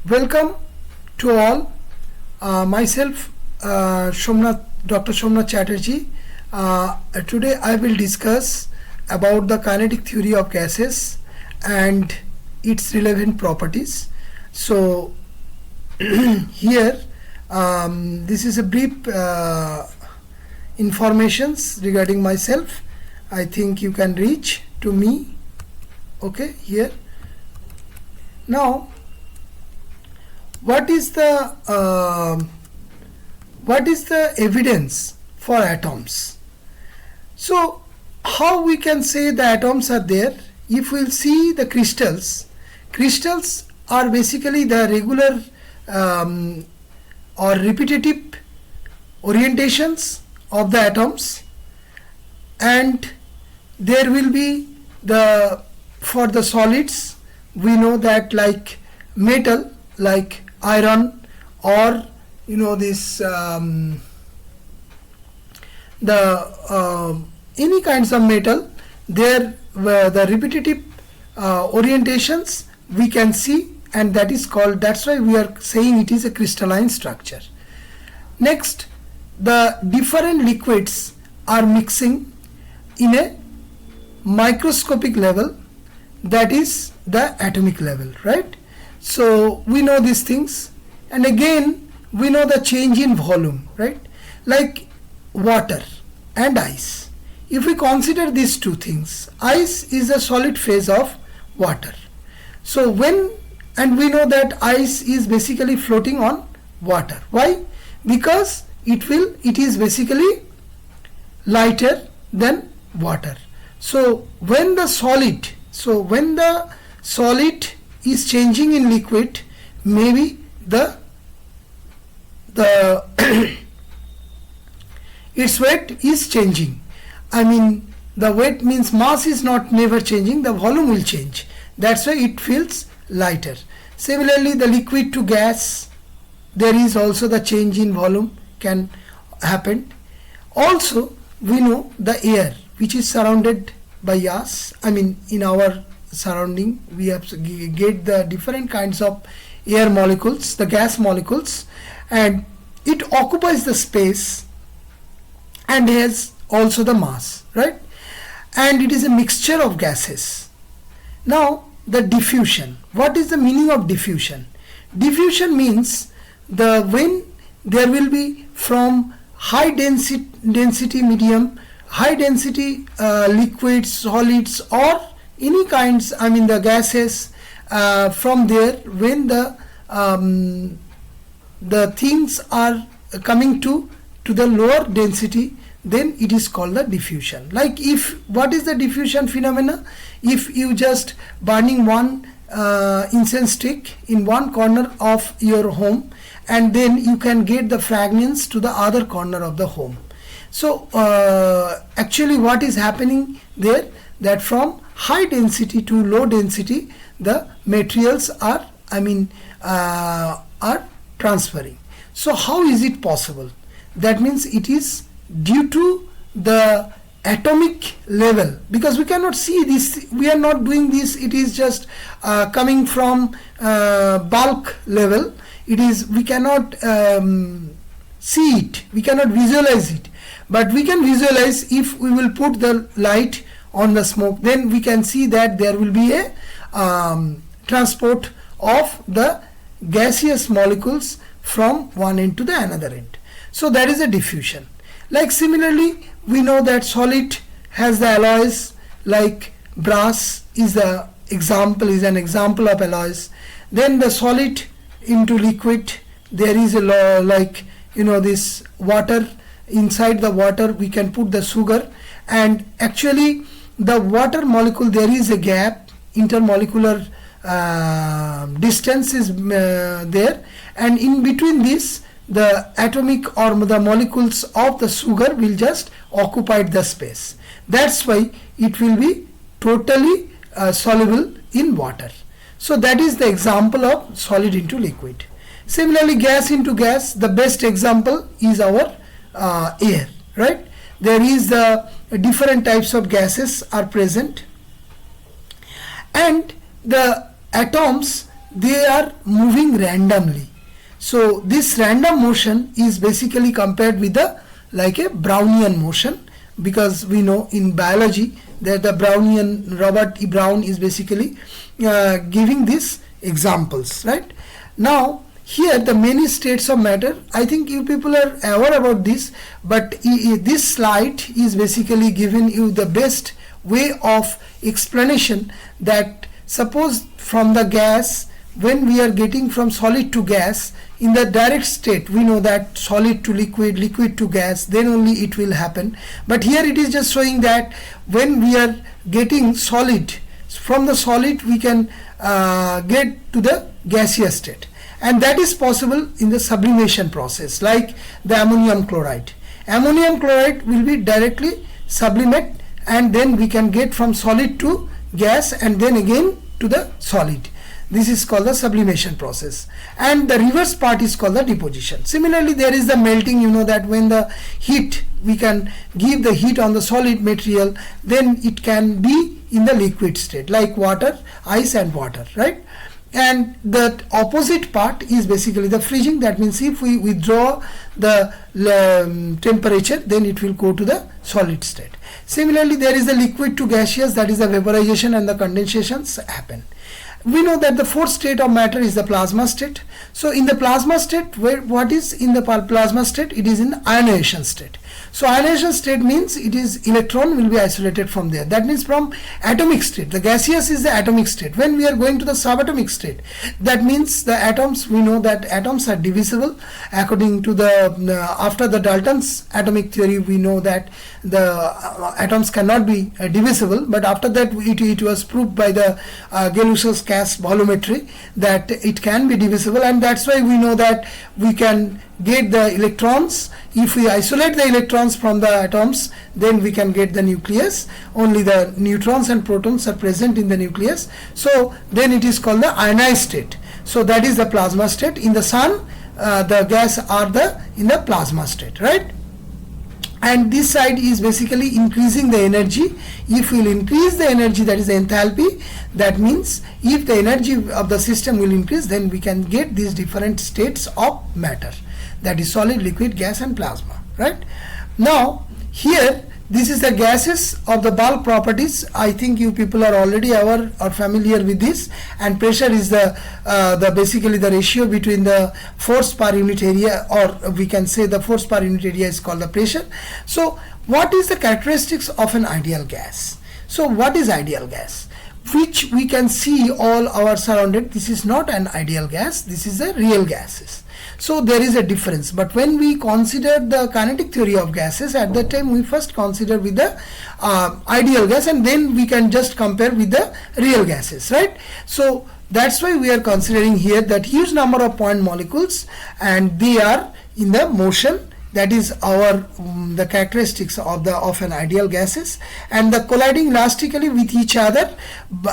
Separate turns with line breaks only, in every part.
Welcome to all. Myself, Dr. Somnath Chatterjee. Today I will discuss about the kinetic theory of gases and its relevant properties. So here, this is a brief informations regarding myself. I think you can reach to me. Okay, here. Now, what is the evidence for atoms? So how we can say the atoms are there? If we'll see the crystals are basically the regular or repetitive orientations of the atoms, and there will be for the solids we know that like metal, like iron, or this any kinds of metal, there the repetitive orientations we can see, and that's why we are saying it is a crystalline structure. Next, the different liquids are mixing in a microscopic level, that is the atomic level, right? So we know these things, and again we know the change in volume, right? Like water and ice. If we consider these two things, ice is a solid phase of water. So and we know that ice is basically floating on water. Why? Because it is basically lighter than water. So when the solid is changing in liquid, maybe the its weight is changing. I mean, the weight means mass is not never changing, the volume will change. That's why it feels lighter. Similarly, the liquid to gas, there is also the change in volume can happen. Also, we know the air which is surrounded by us. I mean, in our surrounding we have to get the different kinds of air molecules, the gas molecules, and it occupies the space and has also the mass, right? And it is a mixture of gases. Now the diffusion. What is the meaning of diffusion? Diffusion means when there will be from high density medium, high density liquids, solids, or any kinds, I mean the gases, from there when the things are coming to the lower density, then it is called the diffusion. Like what is the diffusion phenomena? If you just burning one incense stick in one corner of your home, and then you can get the fragrance to the other corner of the home. So actually what is happening there, that from high density to low density the materials are transferring. So how is it possible? That means it is due to the atomic level, because we cannot see this, we are not doing this, it is just coming from bulk level. We cannot see it, we cannot visualize it, but we can visualize if we will put the light on the smoke, then we can see that there will be a transport of the gaseous molecules from one end to the another end. So that is a diffusion. Like similarly, we know that solid has the alloys, like brass is an example of alloys. Then the solid into liquid, there is this water. Inside the water we can put the sugar, and actually the water molecule, there is a gap, intermolecular distance is there, and in between this the atomic or the molecules of the sugar will just occupy the space. That's why it will be totally soluble in water. So that is the example of solid into liquid. Similarly, gas into gas, the best example is our air, right? There is the different types of gases are present, and the atoms, they are moving randomly. So this random motion is basically compared with the like a Brownian motion, because we know in biology that the Brownian, Robert E. Brown is basically giving these examples, right? Now here the many states of matter, I think you people are aware about this, but this slide is basically giving you the best way of explanation, that suppose from the gas, when we are getting from solid to gas in the direct state, we know that solid to liquid, liquid to gas, then only it will happen. But here it is just showing that when we are getting solid, from the solid we can get to the gaseous state, and that is possible in the sublimation process, like the ammonium chloride. Ammonium chloride will be directly sublimate, and then we can get from solid to gas and then again to the solid. This is called the sublimation process, and the reverse part is called the deposition. Similarly, there is the melting. You know that when the heat, we can give the heat on the solid material, then it can be in the liquid state, like water, ice and water, right? And the opposite part is basically the freezing. That means if we withdraw the temperature, then it will go to the solid state. Similarly, there is the liquid to gaseous, that is the vaporization and the condensations happen. We know that the fourth state of matter is the plasma state. So in the plasma state, what is in the plasma state? It is in ionization state. So ionization state means it is electron will be isolated from there. That means from atomic state. The gaseous is the atomic state. When we are going to the subatomic state, that means the atoms, we know that atoms are divisible. According to the after the Dalton's atomic theory, we know that the atoms cannot be divisible. But after that, it was proved by the Galus's gas volumetry that it can be divisible, and that's why we know that we can get the electrons. If we isolate the electrons from the atoms, then we can get the nucleus. Only the neutrons and protons are present in the nucleus. So then it is called the ionized state. So that is the plasma state. In the sun, the gas are in the plasma state, right? And this side is basically increasing the energy. If we will increase the energy, that is the enthalpy, that means if the energy of the system will increase, then we can get these different states of matter, that is solid, liquid, gas and plasma, right? Now here this is the gases of the bulk properties. I think you people are already aware or familiar with this. And pressure is the basically the ratio between the force per unit area, or we can say the force per unit area is called the pressure. So what is the characteristics of an ideal gas? So what is ideal gas? Which we can see all our surrounded. This is not an ideal gas, this is a real gases. So there is a difference. But when we consider the kinetic theory of gases, at that time we first consider with the ideal gas, and then we can just compare with the real gases, right? So that's why we are considering here that huge number of point molecules, and they are in the motion. That is our the characteristics of an ideal gases, and the colliding elastically with each other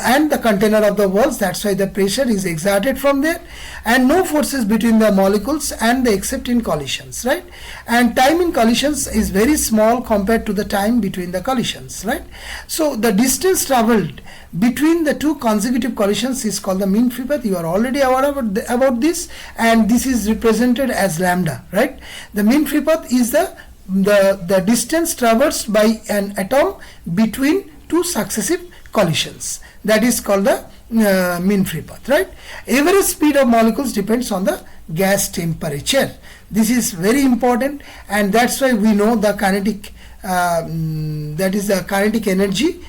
and the container of the walls. That's why the pressure is exerted from there, and no forces between the molecules and the except in collisions, right? And time in collisions is very small compared to the time between the collisions, right? So the distance traveled between the two consecutive collisions is called the mean free path. You are already aware about this, and this is represented as lambda, right? The mean free path is the distance traversed by an atom between two successive collisions. That is called the mean free path, right? Average speed of molecules depends on the gas temperature. This is very important, and that's why we know the kinetic that is the kinetic energy,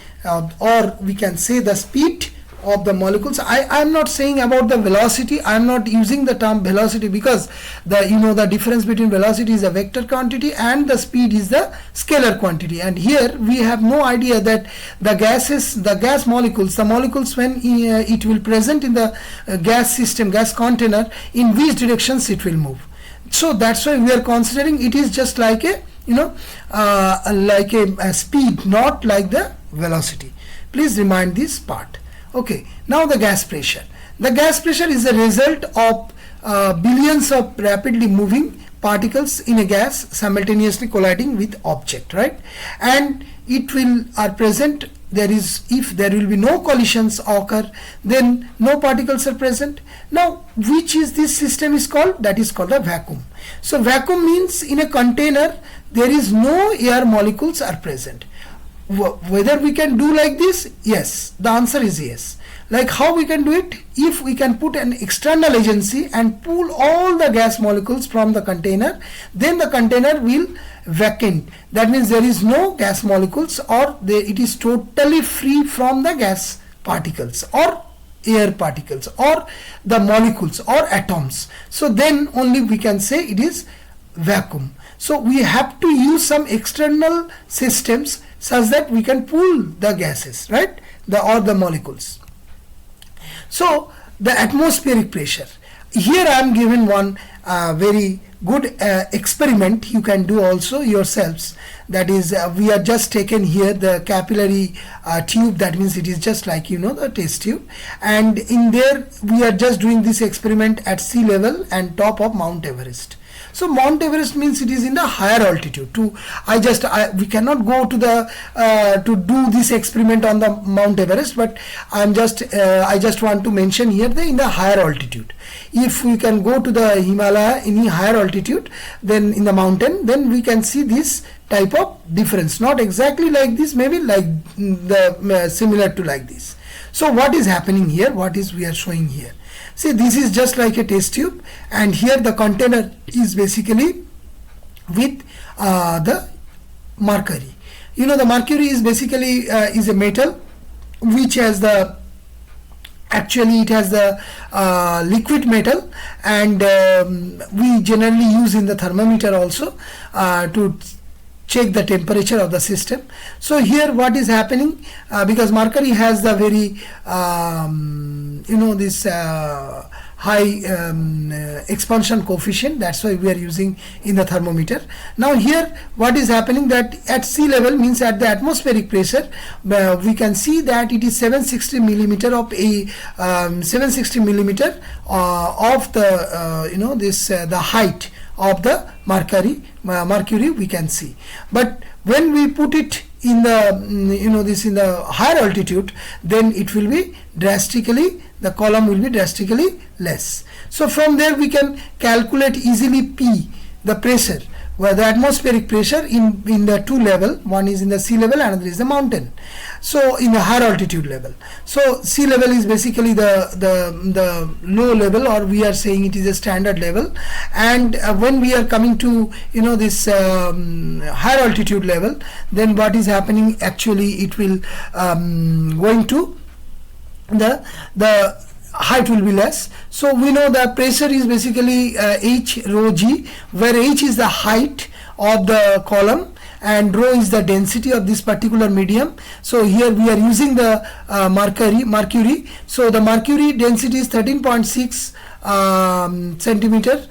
or we can say the speed of the molecules. I am not saying about the velocity. I am not using the term velocity, because the difference between velocity is a vector quantity and the speed is the scalar quantity. And here we have no idea that the gas molecules, the molecules when it will present in the gas system, gas container, in which directions it will move. So that's why we are considering it is just like a like a speed, not like the velocity. Please remind this part. Okay, now the gas pressure. The gas pressure is a result of billions of rapidly moving particles in a gas simultaneously colliding with object, right? And it will are present if there will be no collisions occur, then no particles are present. Now which is this system is called? That is called a vacuum. So vacuum means in a container there is no air molecules are present. Whether we can do like this? Yes, the answer is yes. Like how we can do it? If we can put an external agency and pull all the gas molecules from the container, then the container will vacant. That means there is no gas molecules, or it is totally free from the gas particles or air particles or the molecules or atoms. So then only we can say it is vacuum. So we have to use some external systems such that we can pull the gases, right? Or the molecules. So the atmospheric pressure. Here I am given one very good experiment you can do also yourselves. That is, we are just taken here the capillary tube. That means it is just like, you know, the test tube, and in there we are just doing this experiment at sea level and top of Mount Everest. So Mount Everest means it is in the higher altitude. We cannot go to the to do this experiment on the Mount Everest, but I just want to mention here in the higher altitude. If we can go to the Himalaya in higher altitude, then in the mountain, then we can see this type of difference. Not exactly like this, maybe like the similar to like this. So what is happening here? What is we are showing here? See, this is just like a test tube, and here the container is basically with the mercury. You know, the mercury is basically is a metal which has the it has the liquid metal, and we generally use in the thermometer also to check the temperature of the system. So here what is happening, because mercury has the very this high expansion coefficient, that's why we are using in the thermometer. Now here what is happening, that at sea level means at the atmospheric pressure, we can see that it is 760 millimeter of a 760 millimeter of the the height of the mercury we can see. But when we put it in the in the higher altitude, then it will be drastically, the column will be drastically less. So from there we can calculate easily P, the pressure, where the atmospheric pressure in the two level, one is in the sea level, another is the mountain. So in the higher altitude level, so sea level is basically the low level, or we are saying it is a standard level. And when we are coming to this higher altitude level, then what is happening, actually it will going to the height will be less. So we know the pressure is basically H rho g, where H is the height of the column and rho is the density of this particular medium. So here we are using the mercury. So the mercury density is 13.6 centimeter,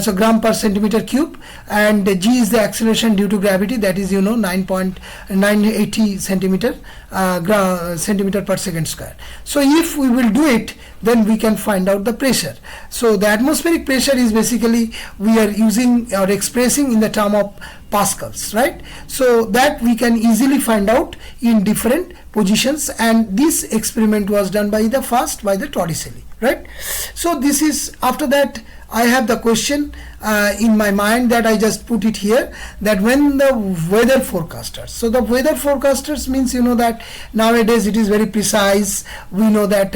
so gram per centimeter cube, and g is the acceleration due to gravity, that is 9.980 centimeter per second square. So if we will do it, then we can find out the pressure. So the atmospheric pressure is basically we are using or expressing in the term of pascals, right? So that we can easily find out in different positions, and this experiment was done by the Torricelli, right? So this is, after that I have the question in my mind that I just put it here, that when the weather forecasters, so the weather forecasters means that nowadays it is very precise. We know that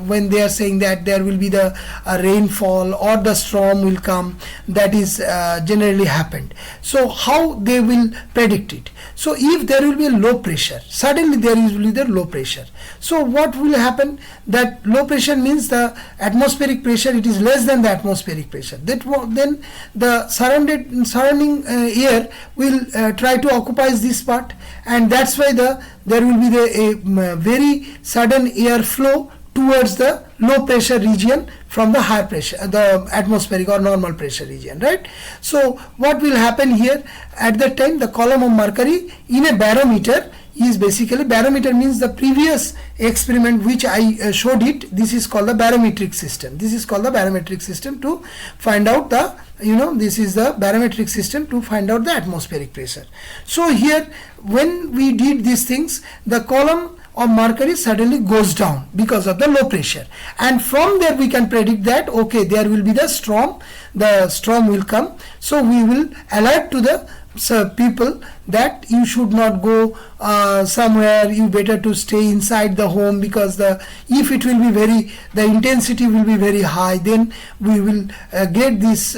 when they are saying that there will be the rainfall or the storm will come, that is generally happened. So how they will predict it? So if there will be a low pressure, suddenly there will be the low pressure. So what will happen? That low pressure means the atmospheric pressure, it is less than the atmospheric pressure. Then the surrounding air will try to occupy this part, and that's why there will be a very sudden air flow towards the low pressure region from the high pressure, the atmospheric or normal pressure region, right? So what will happen here, at that time the column of mercury in a barometer is basically, barometer means the previous experiment which I showed it, this is called the barometric system. This is called the barometric system to find out the, this is the barometric system to find out the atmospheric pressure. So here when we did these things, the column of mercury suddenly goes down because of the low pressure, and from there we can predict that okay, there will be the storm will come. So we will alert to the people that you should not go somewhere, you better to stay inside the home, because if it will be the intensity will be very high, then we will get this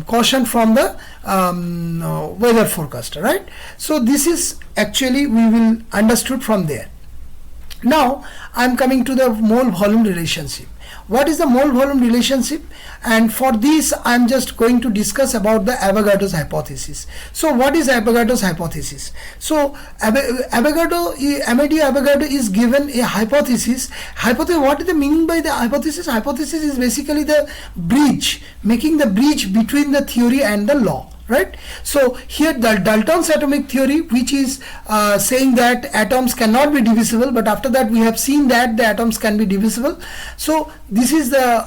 caution from the weather forecaster, right? So this is actually we will understood from there. Now I am coming to the mole volume relationship. What is the mole volume relationship? And for this I am just going to discuss about the Avogadro's hypothesis. So what is Avogadro's hypothesis? So Amadeo Avogadro is given a hypothesis. What is the meaning by the hypothesis? Hypothesis is basically the bridge, making the bridge between the theory and the law, right? So here the Dalton's atomic theory, which is saying that atoms cannot be divisible, but after that we have seen that the atoms can be divisible. So this is the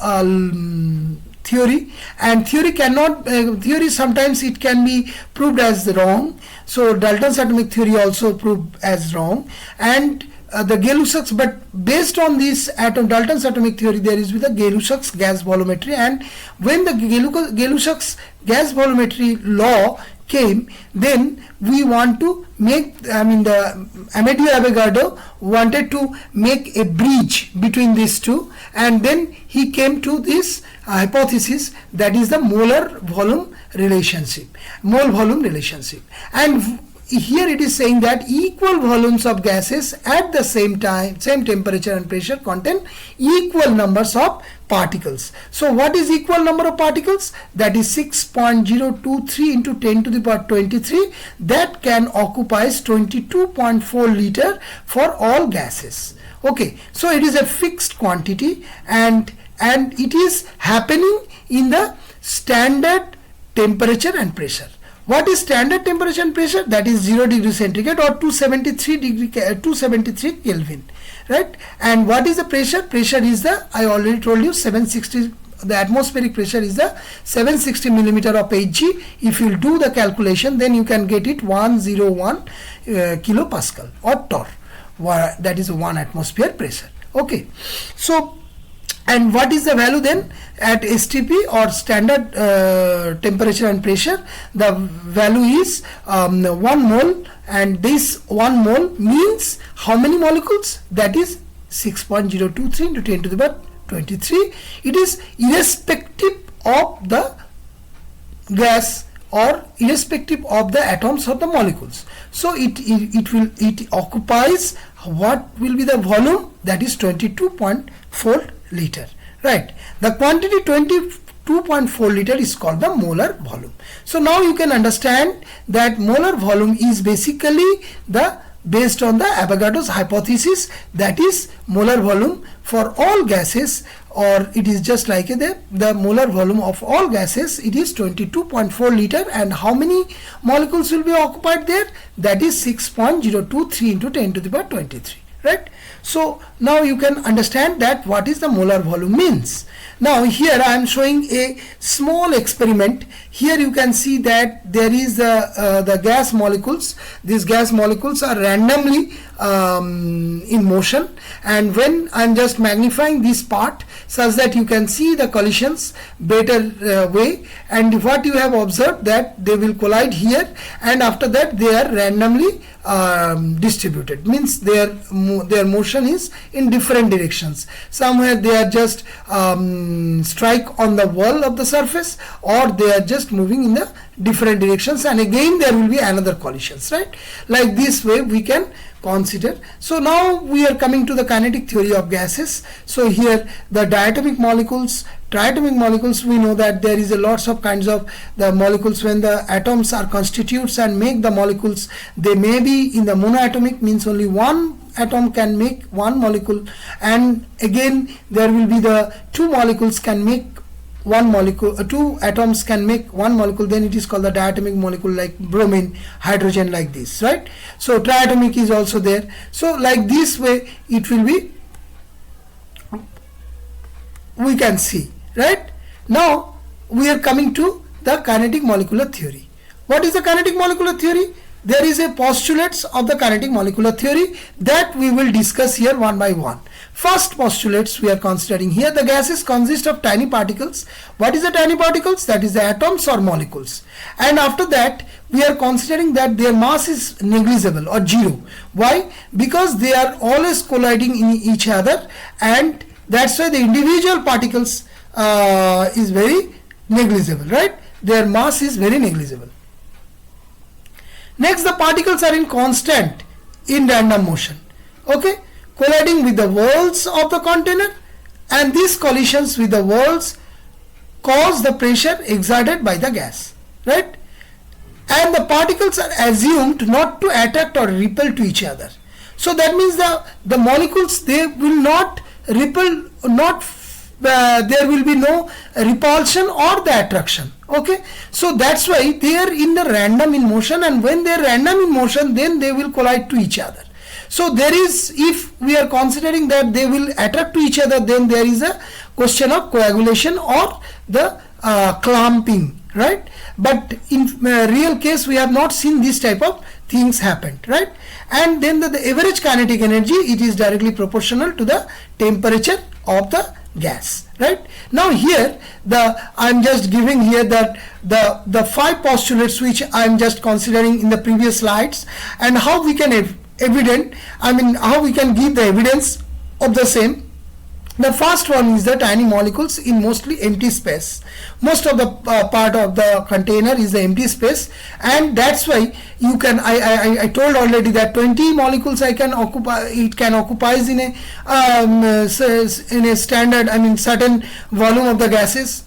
theory, and theory sometimes it can be proved as wrong. So Dalton's atomic theory also proved as wrong, and the Gay-Lussac's, but based on this Dalton's atomic theory, there is with the Gay-Lussac's gas volumetry, and when the Gay-Lussac's gas volumetry law came, then we want to make, the Amadeo Avogadro wanted to make a bridge between these two, and then he came to this hypothesis, that is the mole volume relationship. And here it is saying that equal volumes of gases at the same temperature and pressure contain equal numbers of particles. So what is equal number of particles? That is 6.023 into 10 to the power 23, that can occupies 22.4 liter for all gases. Okay, so it is a fixed quantity, and it is happening in the standard temperature and pressure. What is standard temperature and pressure? That is 0 degree centigrade or 273 Kelvin, right? And what is the pressure? Pressure is I already told you, 760. The atmospheric pressure is the 760 millimeter of Hg. If you do the calculation, then you can get it 101 kilopascal or torr. That is 1 atmosphere pressure. Okay, so and what is the value then at STP or standard temperature and pressure? The value is 1 mole, and this 1 mole means how many molecules? That is 6.023 into 10 to the power 23. It is irrespective of the gas or irrespective of the atoms or the molecules. So it occupies, what will be the volume? That is 22.4 liter, right? The quantity 22.4 liter is called the molar volume. So now you can understand that molar volume is basically based on the Avogadro's hypothesis, that is molar volume for all gases, or it is just like the molar volume of all gases, it is 22.4 liter, and how many molecules will be occupied there? That is 6.023 into 10 to the power 23, right? So now you can understand that what is the molar volume means. Now here I am showing a small experiment. Here you can see that there is the gas molecules. These gas molecules are randomly in motion, and when I am just magnifying this part such that you can see the collisions better way, and what you have observed that they will collide here, and after that they are randomly distributed, means their motion is in different directions. Somewhere they are just strike on the wall of the surface, or they are just moving in the different directions, and again there will be another collisions, right? Like this way we can consider. So now we are coming to the kinetic theory of gases. So here the triatomic molecules, we know that there is a lots of kinds of the molecules. When the atoms are constitutes and make the molecules, they may be in the monoatomic, means only one atom can make one molecule, and again there will be the two molecules can make one molecule, two atoms can make one molecule, then it is called the diatomic molecule, like bromine, hydrogen, like this, right? So triatomic is also there. So like this way it will be, we can see, right? Now we are coming to the kinetic molecular theory. What is the kinetic molecular theory? There is a postulates of the kinetic molecular theory that we will discuss here one by one. First postulates we are considering here: the gases consist of tiny particles. What is the tiny particles? That is the atoms or molecules. And after that we are considering that their mass is negligible or zero. Why? Because they are always colliding in each other, and that's why the individual particles is very negligible, right? Their mass is very negligible. Next, the particles are in constant in random motion, okay, colliding with the walls of the container, and these collisions with the walls cause the pressure exerted by the gas, right? And the particles are assumed not to attract or repel to each other. So that means the molecules, they will not repel, there will be no repulsion or the attraction, okay? So that's why they are in the random in motion, and when they are random in motion, then they will collide to each other. So there is, if we are considering that they will attract to each other, then there is a question of coagulation or the clamping, right? But in real case we have not seen this type of things happen, right? And then the average kinetic energy, it is directly proportional to the temperature of the gas, right? Now here I am just giving here that the five postulates which I am just considering in the previous slides, and how we can how we can give the evidence of the same. The first one is the tiny molecules in mostly empty space. Most of the part of the container is the empty space, and that's why you can, I told already that 20 molecules it can occupies in a standard, certain volume of the gases.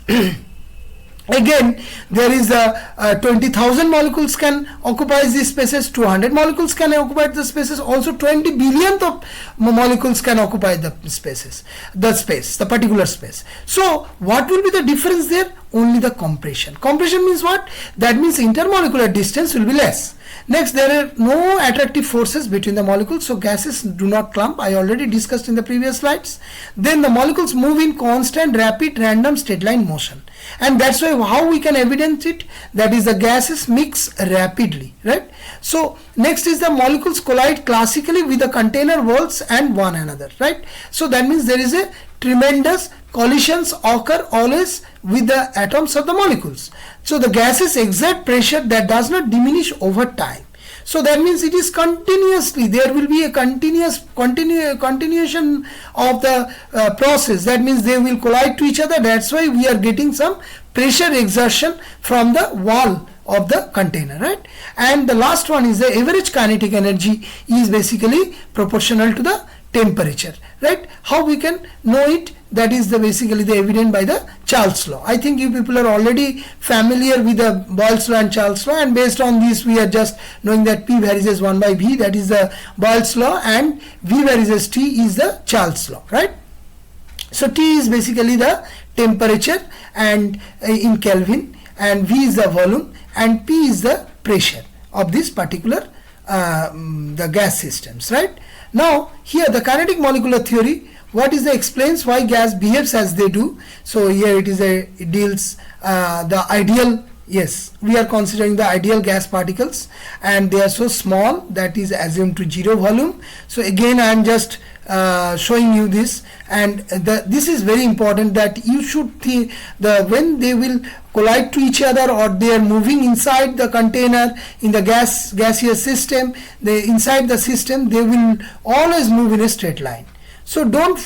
Again, there is 20,000 molecules can occupy these spaces, 200 molecules can occupy the spaces, also 20 billionth of molecules can occupy the spaces, the particular space. So what will be the difference there? Only the compression. Compression means what? That means intermolecular distance will be less. Next, there are no attractive forces between the molecules, so gases do not clump. I already discussed in the previous slides. Then the molecules move in constant, rapid, random, straight line motion, and that's why how we can evidence it, that is the gases mix rapidly, right? So next is the molecules collide classically with the container walls and one another, right? So that means there is a tremendous collisions occur always with the atoms of the molecules. So the gases exert pressure that does not diminish over time. So that means it is continuously, there will be a continuation of the process. That means they will collide to each other. That's why we are getting some pressure exertion from the wall of the container, right? And the last one is the average kinetic energy is basically proportional to the temperature, right? How we can know it? That is basically the evident by the Charles law. I think you people are already familiar with the Boyle's law and Charles law, and based on this we are just knowing that P varies 1 by V, that is the Boyle's law, and V varies T is the Charles law, right? So T is basically the temperature and in Kelvin, and V is the volume, and P is the pressure of this particular the gas systems, right? Now here the kinetic molecular theory, what is the explains why gas behaves as they do. So here it deals the ideal, yes, we are considering the ideal gas particles, and they are so small that is assumed to zero volume. So again I am just showing you this, and this is very important that you should think when they will collide to each other, or they are moving inside the container in the gaseous system, inside the system they will always move in a straight line. So don't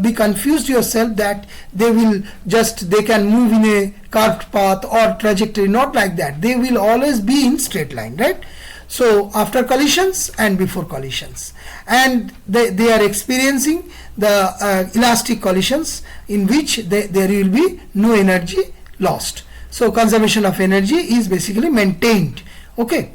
be confused yourself that they can move in a curved path or trajectory, not like that. They will always be in straight line, right? So after collisions and before collisions, and they are experiencing the elastic collisions in which there will be no energy lost. So conservation of energy is basically maintained, okay?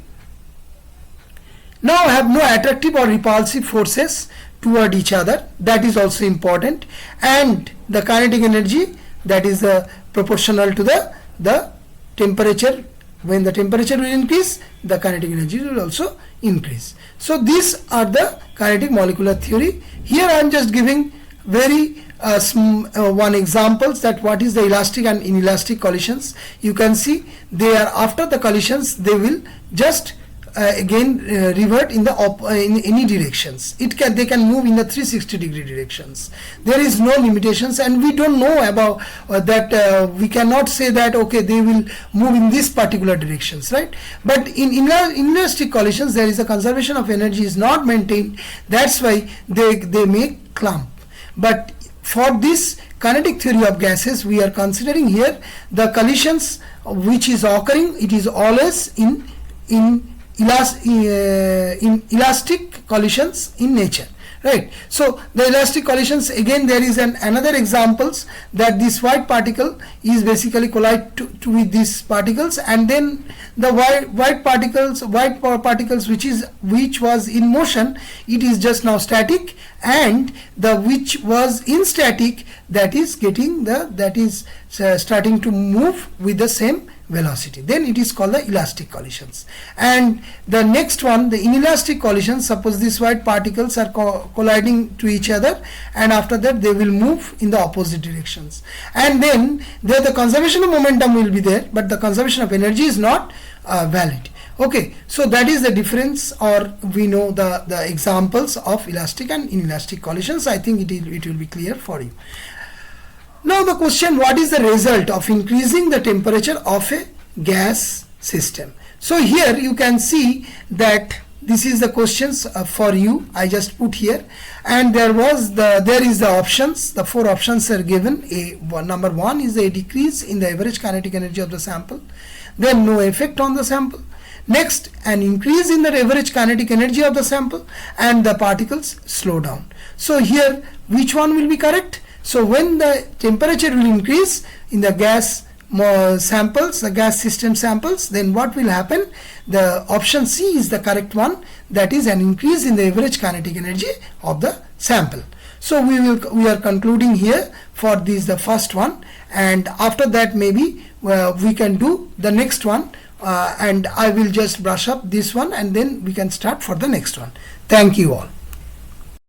Now have no attractive or repulsive forces toward each other, that is also important, and the kinetic energy that is proportional to the temperature. When the temperature will increase, the kinetic energy will also increase. So these are the kinetic molecular theory. Here I am just giving very one examples that what is the elastic and inelastic collisions. You can see they are after the collisions, they will just again revert in in any directions. They can move in the 360-degree directions. There is no limitations, and we don't know about that. We cannot say that okay, they will move in this particular directions, right? But in inelastic collisions, there is a conservation of energy is not maintained. That's why they make clump. But for this kinetic theory of gases, we are considering here the collisions which is occurring. It is always in elastic collisions in nature, right? So the elastic collisions, again there is another examples that this white particle is basically collide with these particles, and then the white power particles which was in motion, it is just now static, and the which was in static, that is starting to move with the same velocity. Then it is called the elastic collisions. And the next one, the inelastic collisions, suppose these white particles are colliding to each other, and after that they will move in the opposite directions, and then there the conservation of momentum will be there, but the conservation of energy is not valid. Okay, so that is the difference, or we know the examples of elastic and inelastic collisions. I think it will be clear for you. Now the question, what is the result of increasing the temperature of a gas system? So here you can see that this is the questions for you. I just put here, and there is the options. The 4 options are given. Number 1 is a decrease in the average kinetic energy of the sample, then no effect on the sample. Next, an increase in the average kinetic energy of the sample, and the particles slow down. So here, which one will be correct? So when the temperature will increase in the gas samples, the gas system samples, then what will happen? The option C is the correct one, that is an increase in the average kinetic energy of the sample. So we are concluding here for this, the first one, and after that maybe we can do the next one, and I will just brush up this one, and then we can start for the next one. Thank you all.